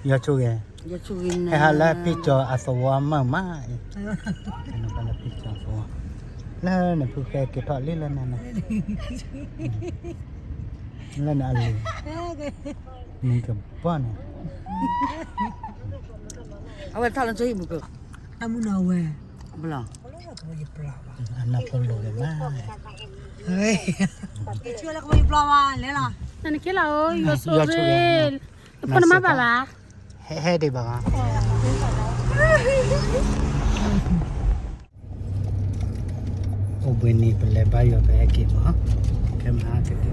Ya chuge. Ya chugin na. Hala picture aswa mama. Ano pala picture aswa. La na puke kita lila na. La na ali. Ni ka pan. Awak tak lanjut ibu ke? Kamu nawe. Belum. Anak perlu le ma. Hei. Kecil lah kamu pelawan, lela. Nanti kira oh, yo sorel. Apa nama bapa? He de ba. Obeni pele ba yo ba ke ma. Kamera ke ke.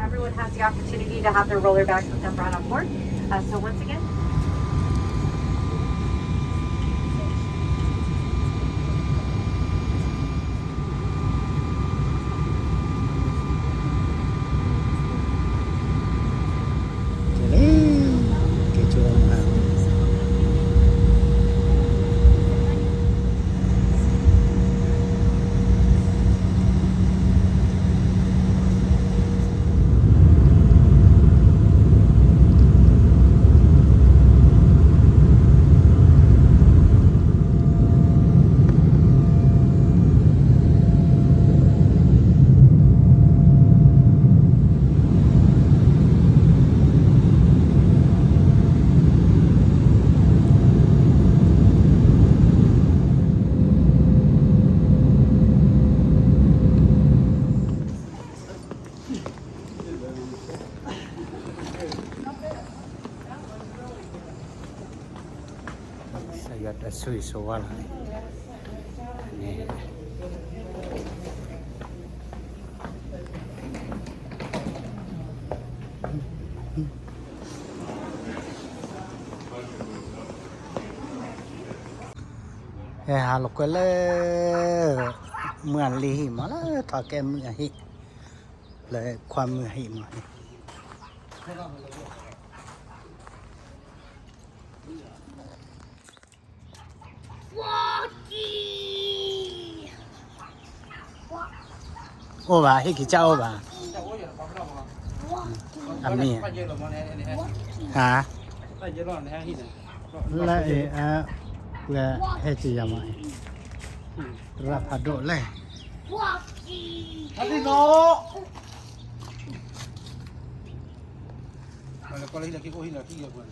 Everyone has the opportunity to have their roller bags with them brought on board. So once again, Saya dah sui soal ni. Halo kele mượn lì mà là thà cái mượn hi lại qua mượn hi mà ô bà hi cái cháu bà ami hả lại là hết gì vậy mày ra phá độ này Hadi no. Kalau kalau hilang kiko hilang tiga bulan.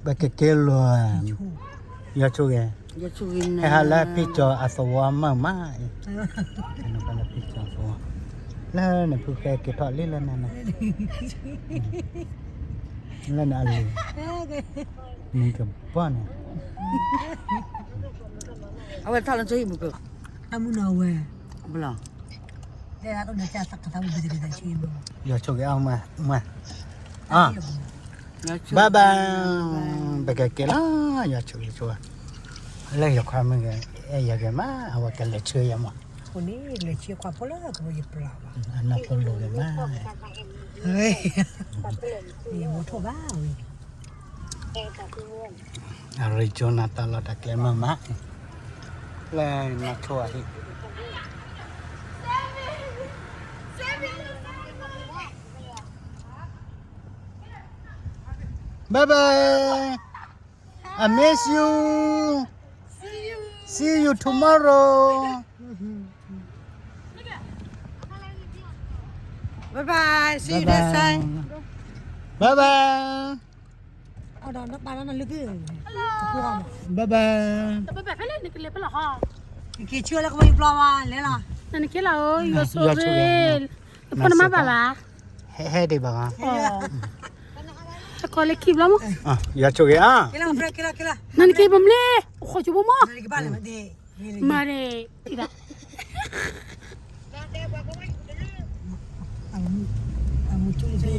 bà cái luôn ya chuge Ya chugin na. hala picture aswa mama ano pala picture aswa la na puke kita lila na la na ali ni ka pan. Awak tak lanjut ibu ke? Kamu nawe. Belum. Lela tu nak cakap kata berbeza dengan cium. Ya chuge ao mà à Ya chugin. ba ba bà cái lá ya chuge chua lấy được khoa mình cái ya cái má awak cái lệ chơi ya mà Kau ni leceh kau apa lah kamu je pelawan. anak perlu le ma. Hei. Ni motor baru. Arizona tala ta ke mama le na chua hi bye bye I miss you see you tomorrow Bye bye. See you next time. bye bye Ada nak mana nak lagi? bye bye Tapi apa ni kira apa lah ha? Kecil lah kamu pelawan, lela. Nanti kira oh, yo Ya, sorel. Apa nama bapa? he de ba Oh. Kalau leki belum? ah ya chuge ah Kila, kila, kila. Nanti kira beli. Oh, cuba mah. Lagi balik mati. Mari, tidak. Kamu tu je.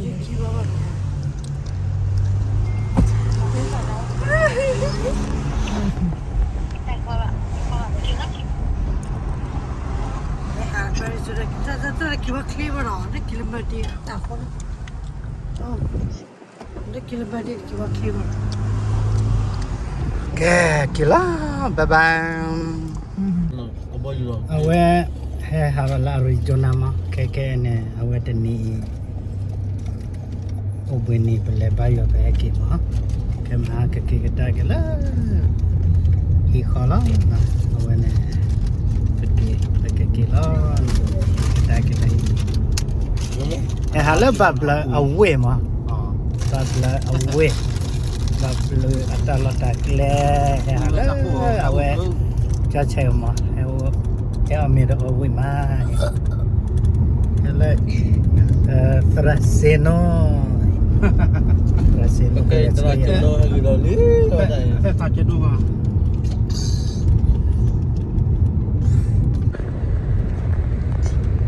Kita kibat clever lah, nak kilometer tak pun. Oh, nak kilometer kibat clever. Okay, kila bye bye. Apa juga? Awe la regiona ma ke ne awete ni obeni bele bayo be ke ma ke ma ke ta ke la hi khala na awene ke la ta ke la hala babla awe ma babla awe babla atala ta kle hala awe cha che ma amir awe ma hala Traseno. Traseno. Okay, Traseno lagi lagi. Traseno.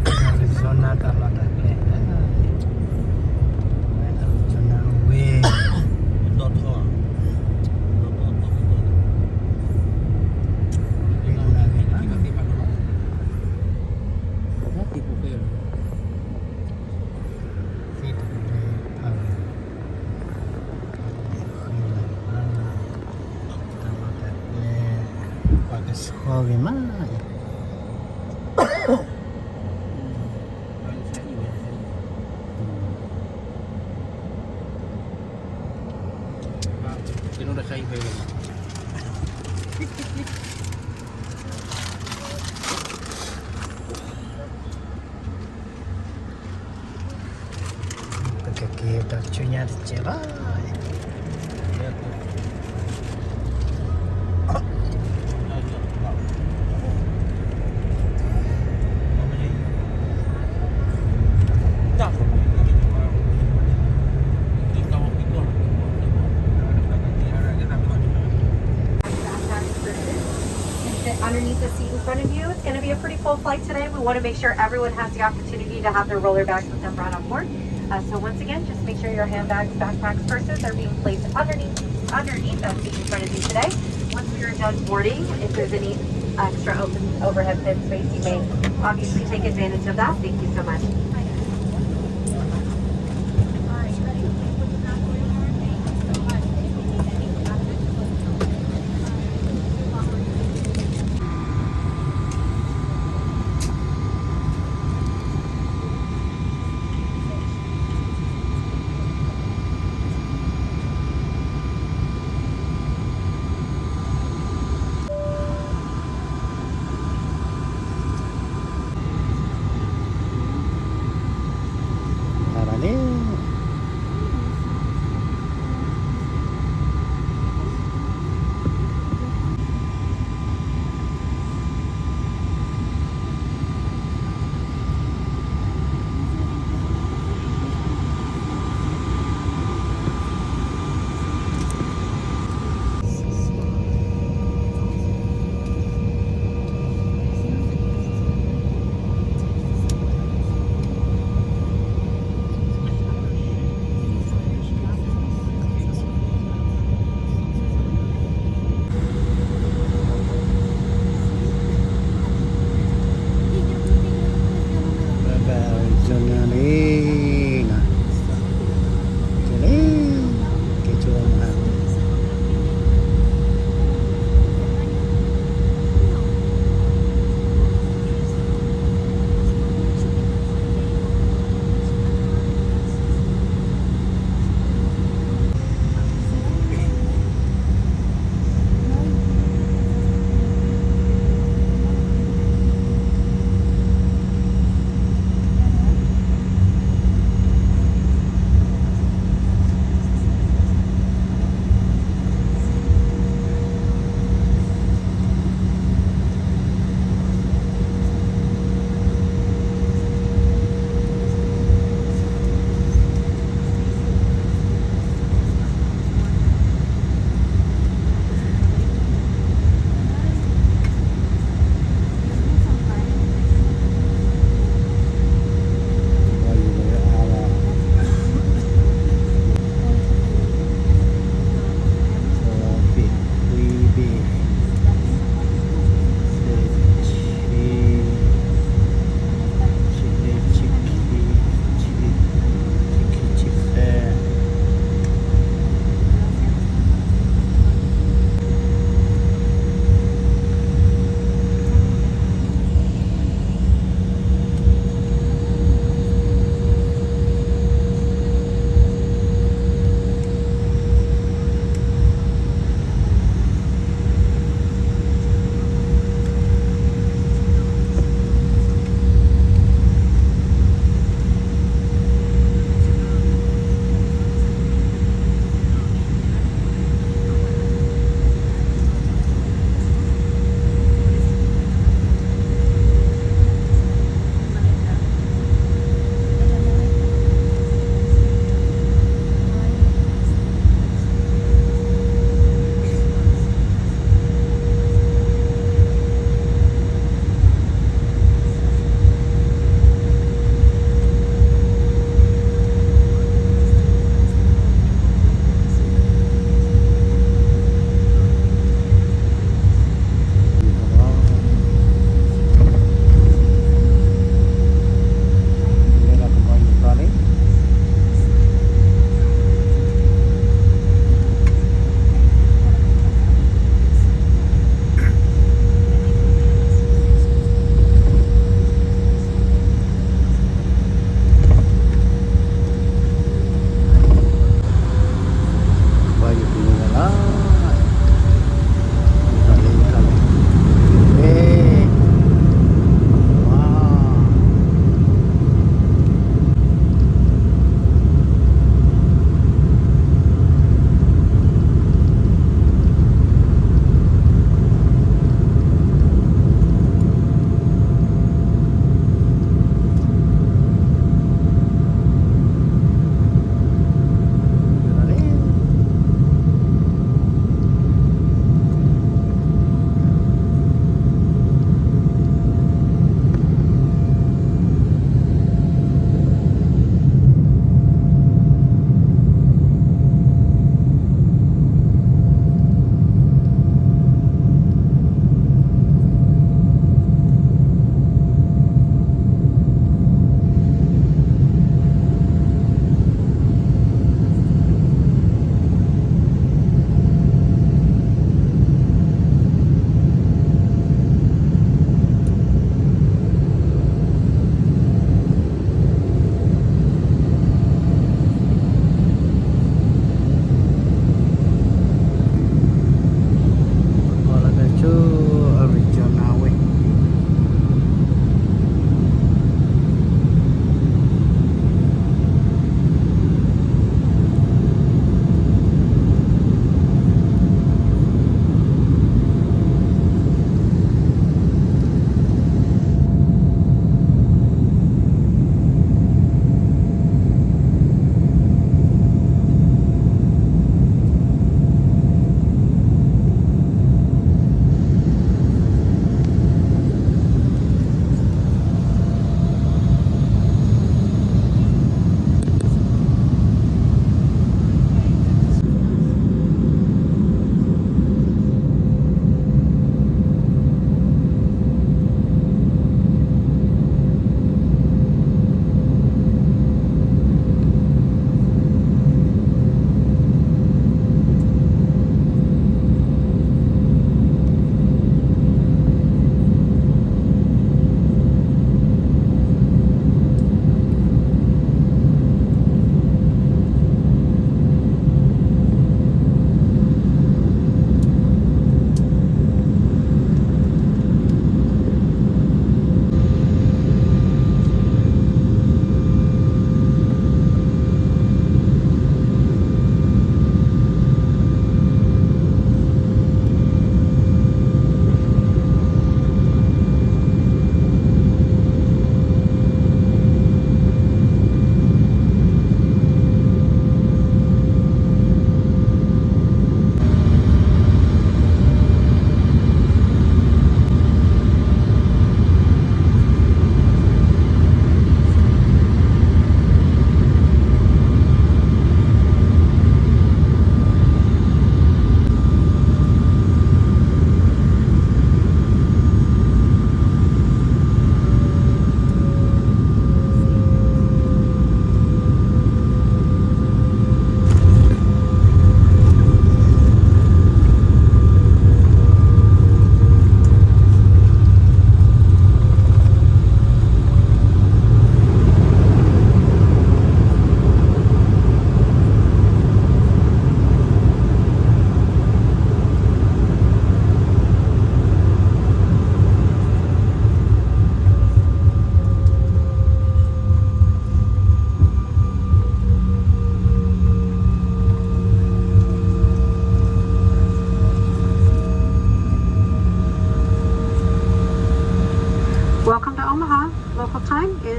Arizona kalau tak leh. Arizona we. Sekolah mana? Sino udah saya pengen. Pakai kita cunya cewek. Underneath the seat in front of you. It's going to be a pretty full flight today. We want to make sure everyone has the opportunity to have their roller bags with them brought on board. So once again, just make sure your handbags, backpacks, purses are being placed underneath that seat in front of you today. Once we are done boarding, if there's any extra open overhead bin space, you may obviously take advantage of that. Thank you so much.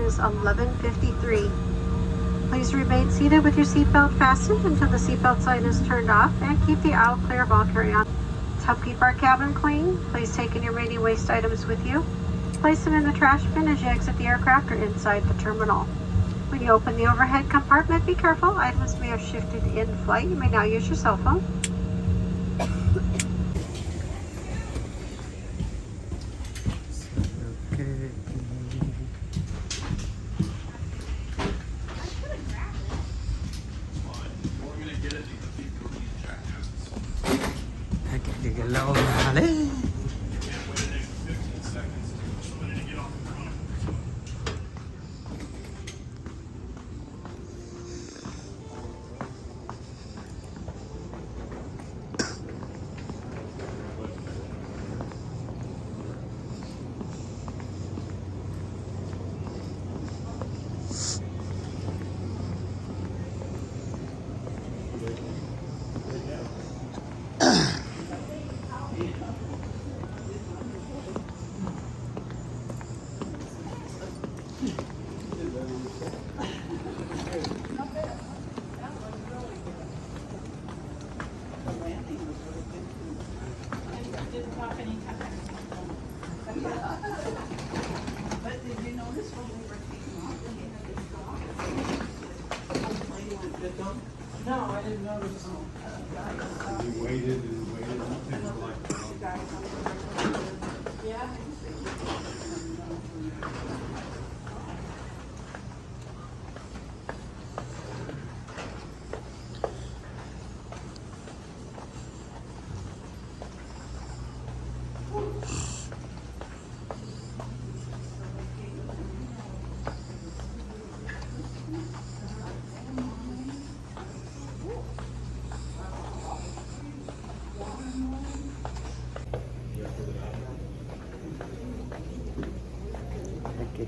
is 11:53. Please remain seated with your seatbelt fastened until the seatbelt sign is turned off and keep the aisle clear of all carry-on. To help keep our cabin clean, please take any remaining waste items with you. Place them in the trash bin as you exit the aircraft or inside the terminal. When you open the overhead compartment, be careful. Items may have shifted in flight. You may now use your cell phone. lâu mà đấy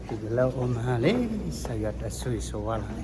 cái lâu ôm hà lấy sao gạt đã xui xô qua lại